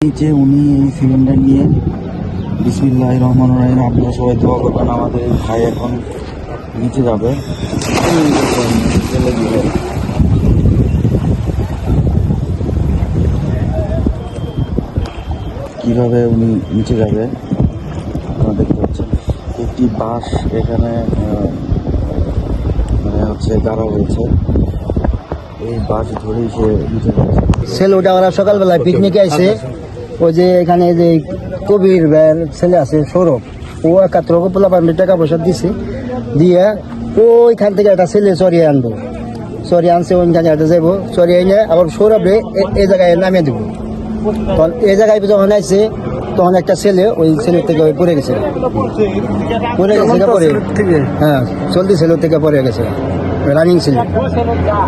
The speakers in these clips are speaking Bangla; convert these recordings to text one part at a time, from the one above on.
নিচে উনি এই সিলিন্ডার নিয়ে বিসমিল্লাহির রহমানির রহিম, আপনারা সবাই দোয়া করবেন। আমাদের ভাই এখন নিচে যাবে, কিভাবে উনি নিচে যাবে আপনারা দেখতে পাচ্ছেন। একটি বাস এখানে দাঁড়া হয়েছে, এই বাস ধরেই সে নিচে যাচ্ছে। ছেলেটা ওরা সকালবেলায় পিকনিকে আইছে। ওই যে এখানে যে কবির ছেলে আছে সৌরভ, ও একাত্র পোলাপান টাকা পয়সা দিছে, দিয়ে ওইখান থেকে একটা ছেলে চড়িয়ে আনবো, চড়িয়ে আনছে ওইখানে একটা যাবো, চড়িয়ে এনে আবার সৌরভে এই জায়গায় নামিয়ে দেবো। তখন এই জায়গায় যখন আইছে তখন একটা ছেলে ওই ছেলের থেকে পড়ে গেছে, পরে হ্যাঁ চলতি ছেলের থেকে পড়ে গেছে, রানিং ছিল।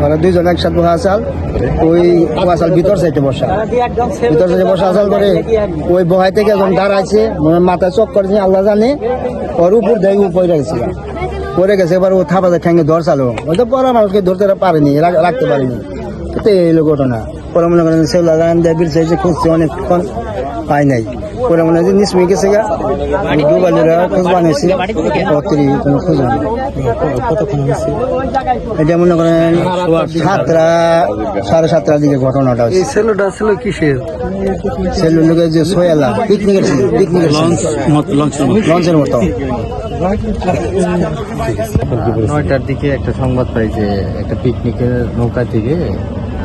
ওরা দুইজন একসাথে বসা আসাল, ওই আসাল ভিতর সাইডে বসা, ভিতর সাইডে বসা আসাল করে ওই বহাই থেকে যখন দাঁড়াইছে মাথায় চক করেছে আল্লাহ জানে, ওর উপর দেয় পড়ে গেছে, পড়ে গেছে। এবার ও থাপাতে ঠ্যাঙ্গে ধরছালো, ওই তো পড়া মানুষকে ধরতে পারেনি, রাখতে পারেনি। তো এই ঘটনা পরে মনে করেন সেগুলা বিল চাইছে, খুঁজছে অনেকক্ষণ পাই নাই। পরে মনে হয় নিশ্চয়ই গেছে গা দুবালিরা খোঁজ বানিয়েছি, কোনো খোঁজ নেই। এটা মনে করেন 7:30 দিকে ঘটনাটা হচ্ছে। ছেলেটা ছিল কিসের? ছেলের লোকের যে সোয়ালা পিকনিকের ছিল, লঞ্চের মতো। 9টার দিকে একটা সংবাদ পাই যে একটা পিকনিকের নৌকা থেকে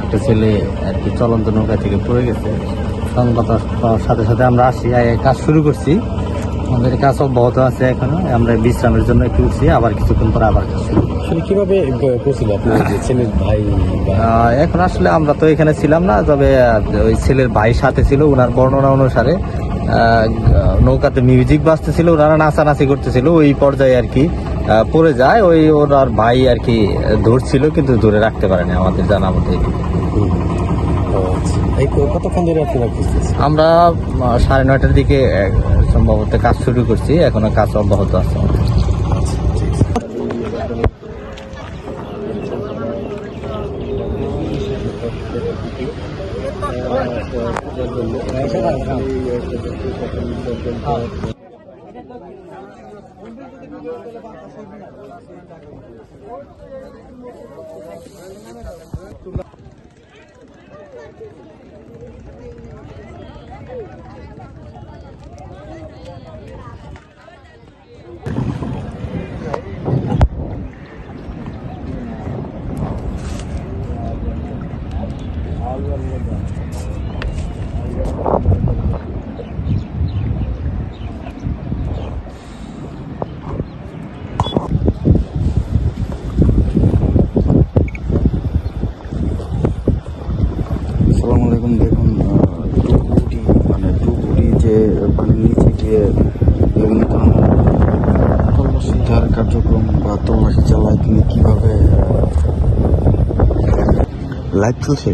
একটা ছেলে আর কি চলন্ত নৌকা থেকে পড়ে গেছে। সংবাদ পাওয়ার সাথে সাথে আমরা আসি, কাজ শুরু করছি। আমাদের কাজ অব্যাহত আছে এখনো, আমরা বিশ্রামের জন্য একটু উঠছি, আবার কিছুক্ষণ পরে আবার কাজ শুরু। কিভাবে পড়ছিল আপনার ছেলের ভাই? এখন আসলে আমরা তো এখানে ছিলাম না, তবে ওই ছেলের ভাই সাথে ছিল। ওনার বর্ণনা অনুসারে নৌকাতে মিউজিক বাজতেছিল, ওনারা নাচানাচি করতেছিল, ওই পর্যায়ে আর কি পড়ে যায়। ওই ওনার ভাই আর কি ধরছিল, কিন্তু ধরে রাখতে পারেনি আমাদের জানা মতে। কতক্ষণ ধরে আপনারা খুঁজতেছেন? আমরা 9:30টার দিকে সম্ভবত কাজ শুরু করছি, এখনো কাজ অব্যাহত আছে। আসসালামু আলাইকুম। দেখুন ডুবুরি যে পানির নিচে গিয়ে বিভিন্ন ধরনের উদ্ধার কার্যক্রম বা তল্লাশি চালায়, তিনি কিভাবে লাইভ চলছে।